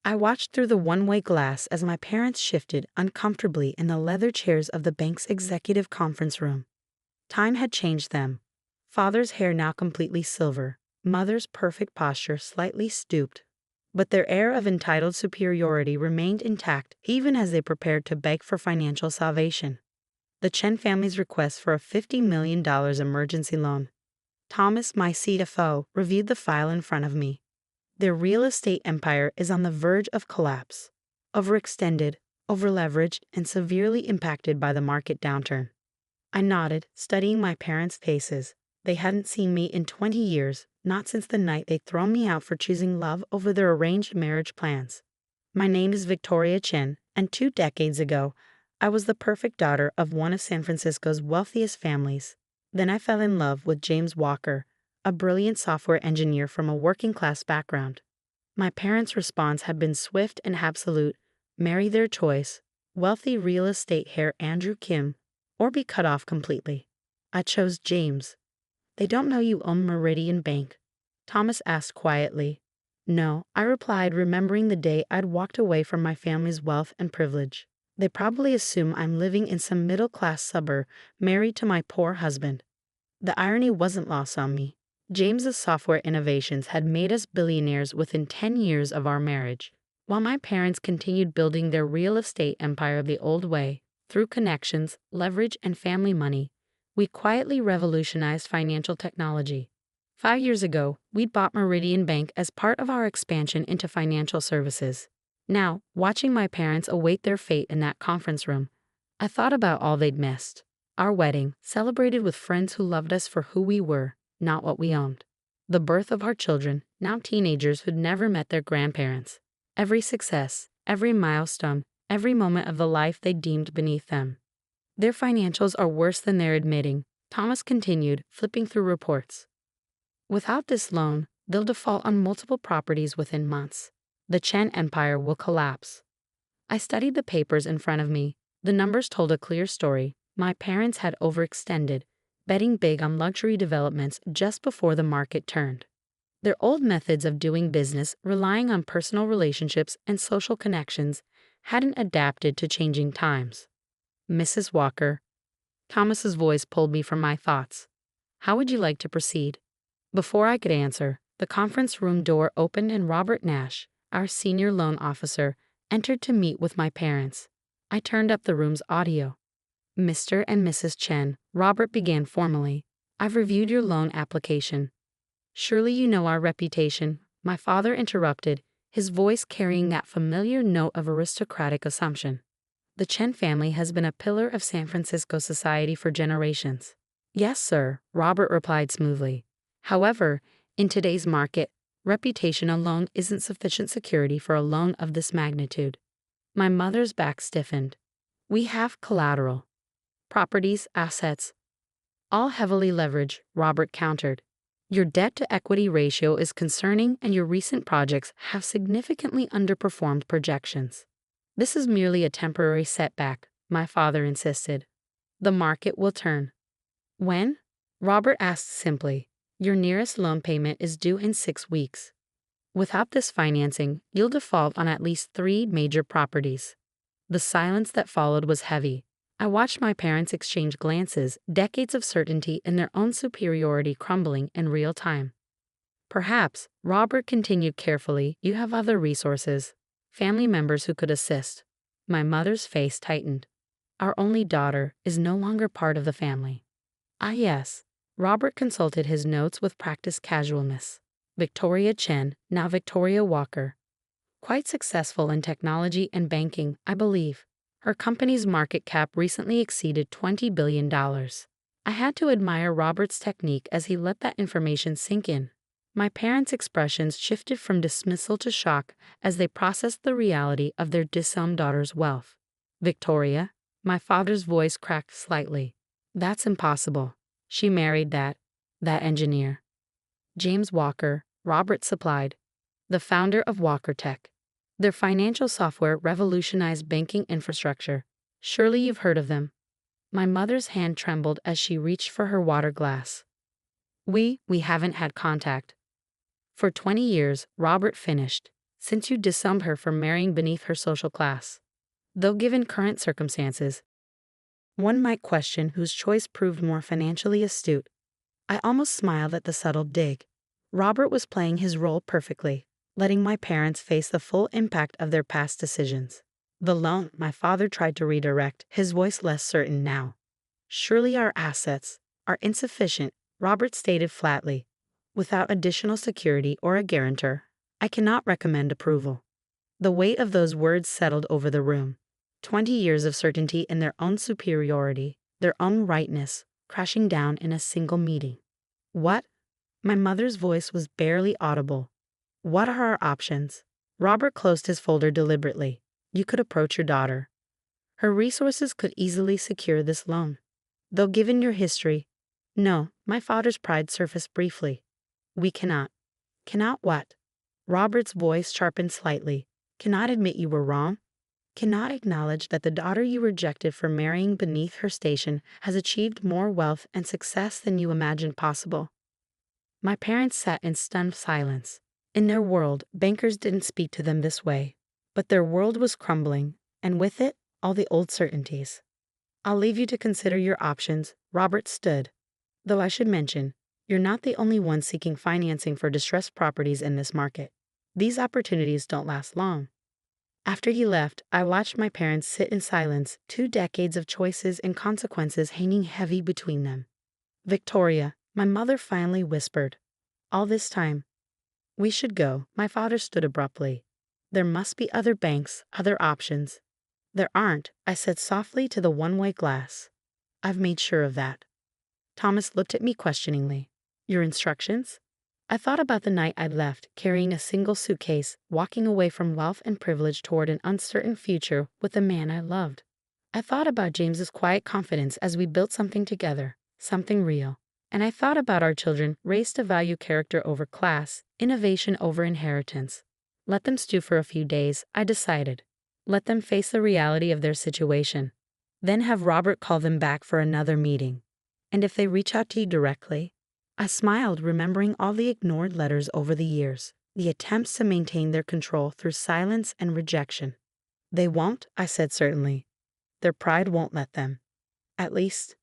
I watched through the one-way glass as my parents shifted uncomfortably in the leather chairs of the bank's executive conference room. Time had changed them. Father's hair now completely silver, mother's perfect posture slightly stooped. But their air of entitled superiority remained intact even as they prepared to beg for financial salvation. The Chen family's request for a $50 million emergency loan. Thomas, my CFO, reviewed the file in front of me. Their real estate empire is on the verge of collapse. Overextended, overleveraged, and severely impacted by the market downturn. I nodded, studying my parents' faces. They hadn't seen me in 20 years, not since the night they'd thrown me out for choosing love over their arranged marriage plans. My name is Victoria Chen, and 2 decades ago, I was the perfect daughter of one of San Francisco's wealthiest families. Then I fell in love with James Walker, a brilliant software engineer from a working-class background. My parents' response had been swift and absolute: marry their choice, wealthy real estate heir Andrew Kim, or be cut off completely. I chose James. They don't know you own Meridian Bank? Thomas asked quietly. No, I replied, remembering the day I'd walked away from my family's wealth and privilege. They probably assume I'm living in some middle-class suburb, married to my poor husband. The irony wasn't lost on me. James's software innovations had made us billionaires within 10 years of our marriage, while my parents continued building their real estate empire the old way, through connections, leverage, and family money. We quietly revolutionized financial technology. 5 years ago, we'd bought Meridian Bank as part of our expansion into financial services. Now, watching my parents await their fate in that conference room, I thought about all they'd missed. Our wedding, celebrated with friends who loved us for who we were, not what we owned. The birth of our children, now teenagers who'd never met their grandparents. Every success, every milestone, every moment of the life they deemed beneath them. Their financials are worse than they're admitting, Thomas continued, flipping through reports. Without this loan, they'll default on multiple properties within months. The Chen empire will collapse. I studied the papers in front of me. The numbers told a clear story. My parents had overextended, betting big on luxury developments just before the market turned. Their old methods of doing business, relying on personal relationships and social connections, hadn't adapted to changing times. Mrs. Walker. Thomas's voice pulled me from my thoughts. How would you like to proceed? Before I could answer, the conference room door opened and Robert Nash, our senior loan officer, entered to meet with my parents. I turned up the room's audio. Mr. and Mrs. Chen, Robert began formally. I've reviewed your loan application. Surely you know our reputation, my father interrupted, his voice carrying that familiar note of aristocratic assumption. The Chen family has been a pillar of San Francisco society for generations. Yes, sir, Robert replied smoothly. However, in today's market, reputation alone isn't sufficient security for a loan of this magnitude. My mother's back stiffened. We have collateral. Properties, assets, all heavily leveraged, Robert countered. Your debt-to-equity ratio is concerning and your recent projects have significantly underperformed projections. This is merely a temporary setback, my father insisted. The market will turn. When? Robert asked simply. Your nearest loan payment is due in 6 weeks. Without this financing, you'll default on at least 3 major properties. The silence that followed was heavy. I watched my parents exchange glances, decades of certainty in their own superiority crumbling in real time. Perhaps, Robert continued carefully, you have other resources, family members who could assist. My mother's face tightened. Our only daughter is no longer part of the family. Ah, yes. Robert consulted his notes with practiced casualness. Victoria Chen, now Victoria Walker. Quite successful in technology and banking, I believe. Her company's market cap recently exceeded $20 billion. I had to admire Robert's technique as he let that information sink in. My parents' expressions shifted from dismissal to shock as they processed the reality of their disowned daughter's wealth. Victoria, my father's voice cracked slightly. That's impossible. She married that engineer. James Walker, Robert supplied, the founder of Walker Tech. Their financial software revolutionized banking infrastructure. Surely you've heard of them. My mother's hand trembled as she reached for her water glass. We haven't had contact. For 20 years, Robert finished. since you disowned her for marrying beneath her social class. Though given current circumstances, one might question whose choice proved more financially astute. I almost smiled at the subtle dig. Robert was playing his role perfectly, letting my parents face the full impact of their past decisions. The loan, my father tried to redirect, his voice less certain now. Surely our assets are insufficient, Robert stated flatly. Without additional security or a guarantor, I cannot recommend approval. The weight of those words settled over the room. 20 years of certainty in their own superiority, their own rightness, crashing down in a single meeting. What? My mother's voice was barely audible. What are our options? Robert closed his folder deliberately. You could approach your daughter. Her resources could easily secure this loan. Though given your history, no, my father's pride surfaced briefly. We cannot. Cannot what? Robert's voice sharpened slightly. Cannot admit you were wrong? Cannot acknowledge that the daughter you rejected for marrying beneath her station has achieved more wealth and success than you imagined possible? My parents sat in stunned silence. In their world, bankers didn't speak to them this way. But their world was crumbling, and with it, all the old certainties. I'll leave you to consider your options, Robert stood. Though I should mention, you're not the only one seeking financing for distressed properties in this market. These opportunities don't last long. After he left, I watched my parents sit in silence, 2 decades of choices and consequences hanging heavy between them. Victoria, my mother finally whispered. All this time. We should go, my father stood abruptly. There must be other banks, other options. There aren't, I said softly to the one-way glass. I've made sure of that. Thomas looked at me questioningly. Your instructions? I thought about the night I'd left, carrying a single suitcase, walking away from wealth and privilege toward an uncertain future with the man I loved. I thought about James's quiet confidence as we built something together, something real. And I thought about our children, raised to value character over class, innovation over inheritance. Let them stew for a few days, I decided. Let them face the reality of their situation. Then have Robert call them back for another meeting. And if they reach out to you directly? I smiled, remembering all the ignored letters over the years, the attempts to maintain their control through silence and rejection. They won't, I said certainly. Their pride won't let them. At least,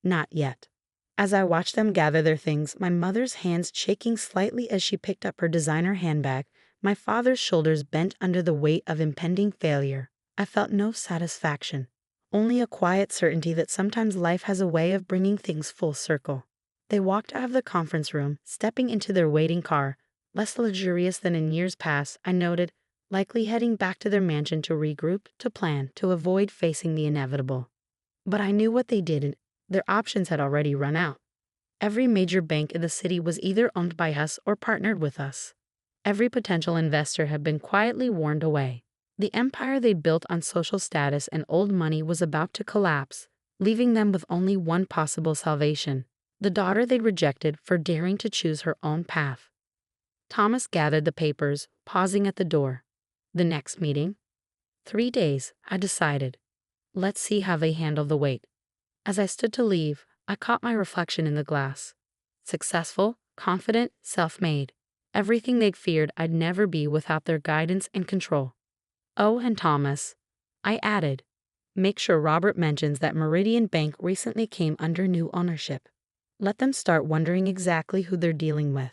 not yet. As I watched them gather their things, my mother's hands shaking slightly as she picked up her designer handbag, my father's shoulders bent under the weight of impending failure, I felt no satisfaction, only a quiet certainty that sometimes life has a way of bringing things full circle. They walked out of the conference room, stepping into their waiting car, less luxurious than in years past, I noted, likely heading back to their mansion to regroup, to plan, to avoid facing the inevitable. But I knew what they did. Their options had already run out. Every major bank in the city was either owned by us or partnered with us. Every potential investor had been quietly warned away. The empire they built on social status and old money was about to collapse, leaving them with only one possible salvation: the daughter they'd rejected for daring to choose her own path. Thomas gathered the papers, pausing at the door. The next meeting? 3 days, I decided. Let's see how they handle the wait. As I stood to leave, I caught my reflection in the glass. Successful, confident, self-made. Everything they'd feared I'd never be without their guidance and control. Oh, and Thomas, I added, make sure Robert mentions that Meridian Bank recently came under new ownership. Let them start wondering exactly who they're dealing with.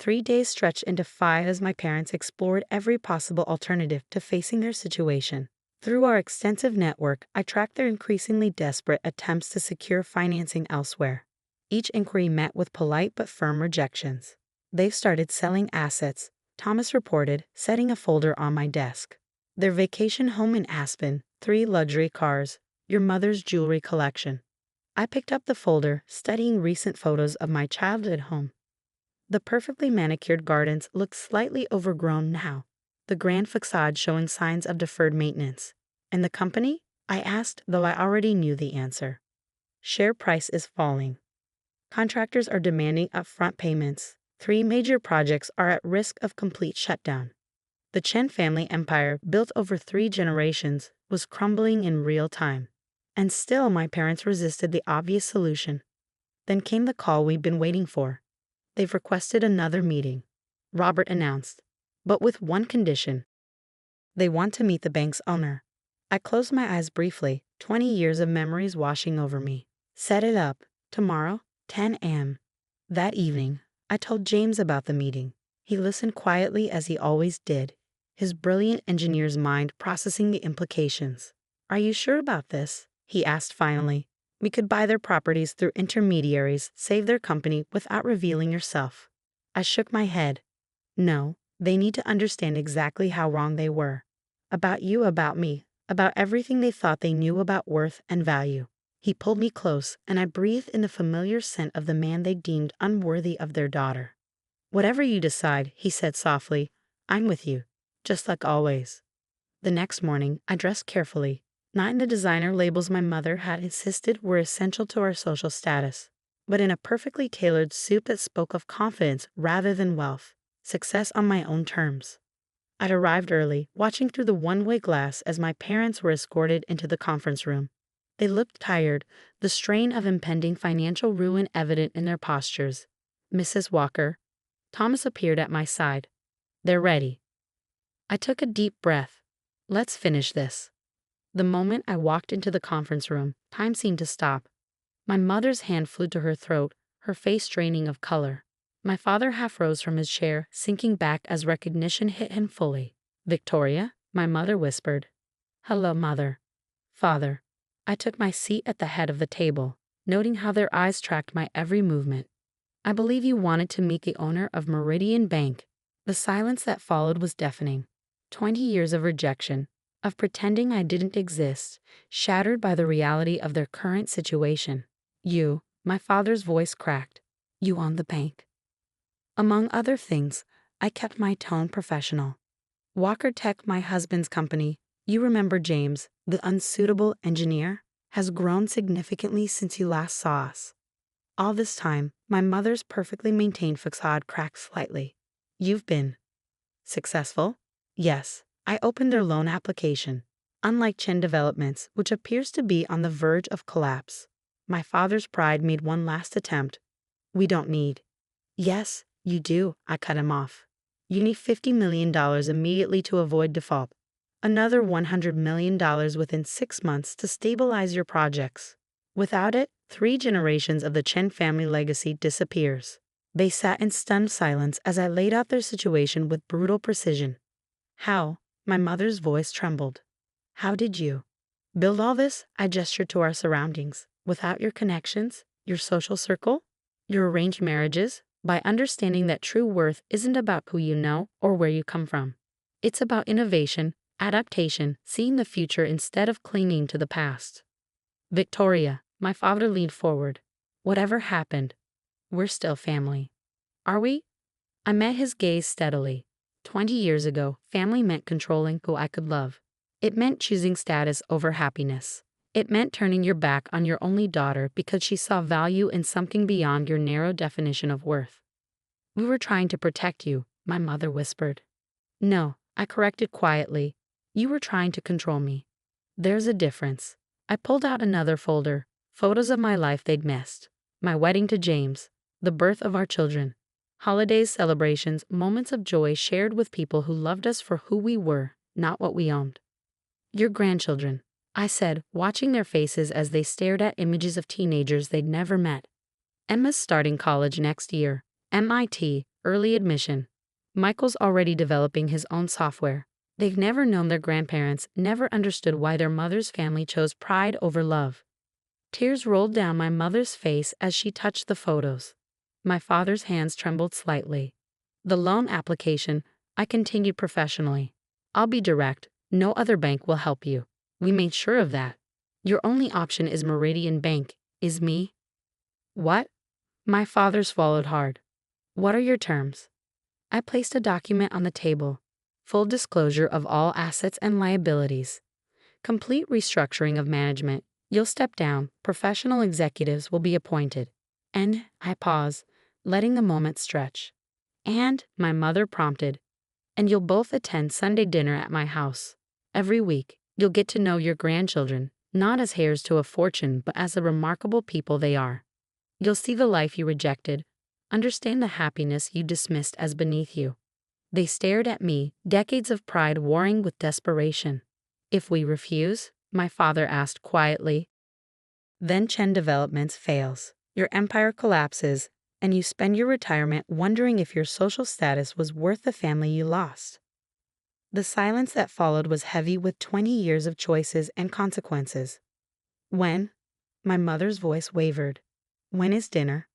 3 days stretched into 5 as my parents explored every possible alternative to facing their situation. Through our extensive network, I tracked their increasingly desperate attempts to secure financing elsewhere. Each inquiry met with polite but firm rejections. They've started selling assets, Thomas reported, setting a folder on my desk. Their vacation home in Aspen, 3 luxury cars, your mother's jewelry collection. I picked up the folder, studying recent photos of my childhood home. The perfectly manicured gardens looked slightly overgrown now, the grand facade showing signs of deferred maintenance. And the company? I asked, though I already knew the answer. Share price is falling. Contractors are demanding upfront payments. 3 major projects are at risk of complete shutdown. The Chen family empire, built over 3 generations, was crumbling in real time. And still my parents resisted the obvious solution. Then came the call we'd been waiting for. They've requested another meeting, Robert announced. but with one condition. They want to meet the bank's owner. I closed my eyes briefly, 20 years of memories washing over me. Set it up. Tomorrow, 10 a.m. That evening, I told James about the meeting. He listened quietly as he always did, his brilliant engineer's mind processing the implications. "Are you sure about this?" he asked finally. "We could buy their properties through intermediaries, save their company without revealing yourself." I shook my head. "No, they need to understand exactly how wrong they were. About you, about me, about everything they thought they knew about worth and value." He pulled me close, and I breathed in the familiar scent of the man they deemed unworthy of their daughter. "Whatever you decide," he said softly, "I'm with you, just like always." The next morning, I dressed carefully, not in the designer labels my mother had insisted were essential to our social status, but in a perfectly tailored suit that spoke of confidence rather than wealth, success on my own terms. I'd arrived early, watching through the one-way glass as my parents were escorted into the conference room. They looked tired, the strain of impending financial ruin evident in their postures. "Mrs. Walker." Thomas appeared at my side. "They're ready." I took a deep breath. Let's finish this. The moment I walked into the conference room, time seemed to stop. My mother's hand flew to her throat, her face draining of color. My father half rose from his chair, sinking back as recognition hit him fully. "Victoria?" my mother whispered. "Hello, Mother." "Father." I took my seat at the head of the table, noting how their eyes tracked my every movement. "I believe you wanted to meet the owner of Meridian Bank." The silence that followed was deafening. 20 years of rejection, of pretending I didn't exist, shattered by the reality of their current situation. "You," my father's voice cracked. "You own the bank." Among other things, I kept my tone professional. "Walker Tech, my husband's company, you remember James, the unsuitable engineer, has grown significantly since you last saw us." All this time, my mother's perfectly maintained facade cracked slightly. "You've been successful?" "Yes." I opened their loan application. Unlike Chen Developments, which appears to be on the verge of collapse, my father's pride made one last attempt. "We don't need." "Yes, you do," I cut him off. "You need $50 million immediately to avoid default. Another $100 million within 6 months to stabilize your projects. Without it, 3 generations of the Chen family legacy disappears." They sat in stunned silence as I laid out their situation with brutal precision. "How?" My mother's voice trembled. "How did you build all this?" I gestured to our surroundings. "Without your connections, your social circle, your arranged marriages, by understanding that true worth isn't about who you know or where you come from. It's about innovation, adaptation, seeing the future instead of clinging to the past." "Victoria," my father leaned forward. "Whatever happened, we're still family." "Are we?" I met his gaze steadily. 20 years ago, family meant controlling who I could love. It meant choosing status over happiness. It meant turning your back on your only daughter because she saw value in something beyond your narrow definition of worth. "We were trying to protect you," my mother whispered. "No," I corrected quietly. "You were trying to control me." "There's a difference." I pulled out another folder, photos of my life they'd missed. My wedding to James, the birth of our children, holidays, celebrations, moments of joy shared with people who loved us for who we were, not what we owned. "Your grandchildren," I said, watching their faces as they stared at images of teenagers they'd never met. "Emma's starting college next year. MIT, early admission. Michael's already developing his own software. They've never known their grandparents, never understood why their mother's family chose pride over love." Tears rolled down my mother's face as she touched the photos. My father's hands trembled slightly. "The loan application," I continued professionally. "I'll be direct. No other bank will help you. We made sure of that. Your only option is Meridian Bank, is me." "What?" My father swallowed hard. "What are your terms?" I placed a document on the table. Full disclosure of all assets and liabilities. Complete restructuring of management. You'll step down. Professional executives will be appointed. And I pause, letting the moment stretch. "And," my mother prompted, "and you'll both attend Sunday dinner at my house. Every week, you'll get to know your grandchildren, not as heirs to a fortune, but as the remarkable people they are. You'll see the life you rejected, understand the happiness you dismissed as beneath you." They stared at me, decades of pride warring with desperation. If we refuse? My father asked quietly. Then Chen Developments fails. Your empire collapses, and you spend your retirement wondering if your social status was worth the family you lost. The silence that followed was heavy with 20 years of choices and consequences. When? My mother's voice wavered. When is dinner?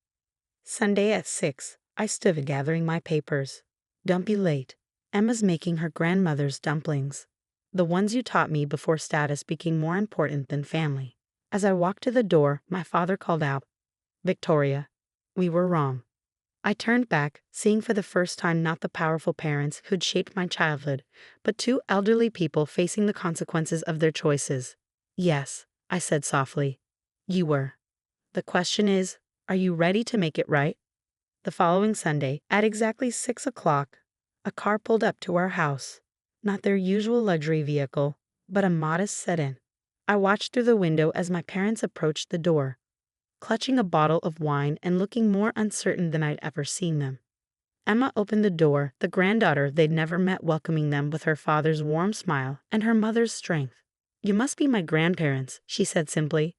Sunday at 6. I stood gathering my papers. Don't be late. Emma's making her grandmother's dumplings. The ones you taught me before status became more important than family. As I walked to the door, my father called out, Victoria, we were wrong. I turned back, seeing for the first time not the powerful parents who'd shaped my childhood, but two elderly people facing the consequences of their choices. Yes, I said softly. You were. The question is, are you ready to make it right? The following Sunday, at exactly 6 o'clock, a car pulled up to our house. Not their usual luxury vehicle, but a modest sedan. I watched through the window as my parents approached the door, clutching a bottle of wine and looking more uncertain than I'd ever seen them. Emma opened the door, the granddaughter they'd never met welcoming them with her father's warm smile and her mother's strength. You must be my grandparents, she said simply.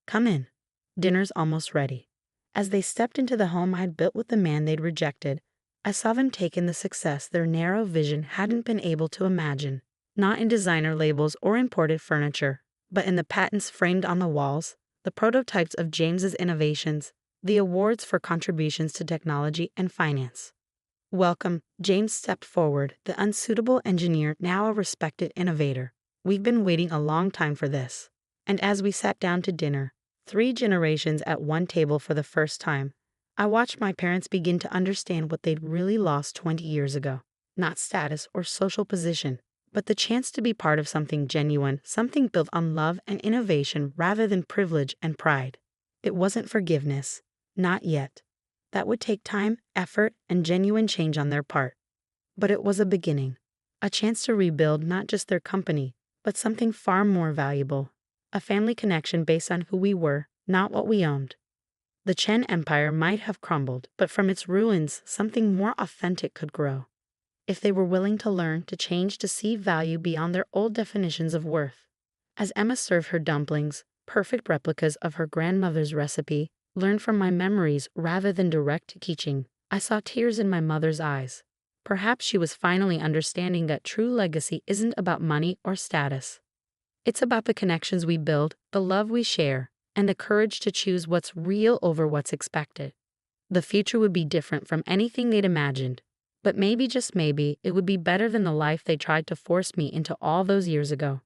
Come in. Dinner's almost ready. As they stepped into the home I'd built with the man they'd rejected, I saw them take in the success their narrow vision hadn't been able to imagine, not in designer labels or imported furniture, but in the patents framed on the walls, the prototypes of James's innovations, the awards for contributions to technology and finance. Welcome, James stepped forward, the unsuitable engineer now a respected innovator. We've been waiting a long time for this. And as we sat down to dinner, 3 generations at one table for the first time, I watched my parents begin to understand what they'd really lost 20 years ago. Not status or social position, but the chance to be part of something genuine, something built on love and innovation rather than privilege and pride. It wasn't forgiveness. Not yet. That would take time, effort, and genuine change on their part. But it was a beginning. A chance to rebuild not just their company, but something far more valuable. A family connection based on who we were, not what we owned. The Chen Empire might have crumbled, but from its ruins, something more authentic could grow. If they were willing to learn, to change, to see value beyond their old definitions of worth. As Emma served her dumplings, perfect replicas of her grandmother's recipe, learned from my memories rather than direct teaching, I saw tears in my mother's eyes. Perhaps she was finally understanding that true legacy isn't about money or status. It's about the connections we build, the love we share, and the courage to choose what's real over what's expected. The future would be different from anything they'd imagined, but maybe, just maybe, it would be better than the life they tried to force me into all those years ago.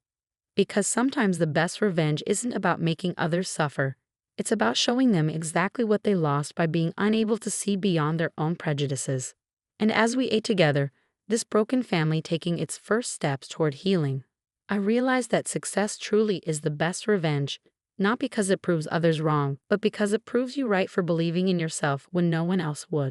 Because sometimes the best revenge isn't about making others suffer, it's about showing them exactly what they lost by being unable to see beyond their own prejudices. And as we ate together, this broken family taking its first steps toward healing, I realized that success truly is the best revenge, not because it proves others wrong, but because it proves you right for believing in yourself when no one else would.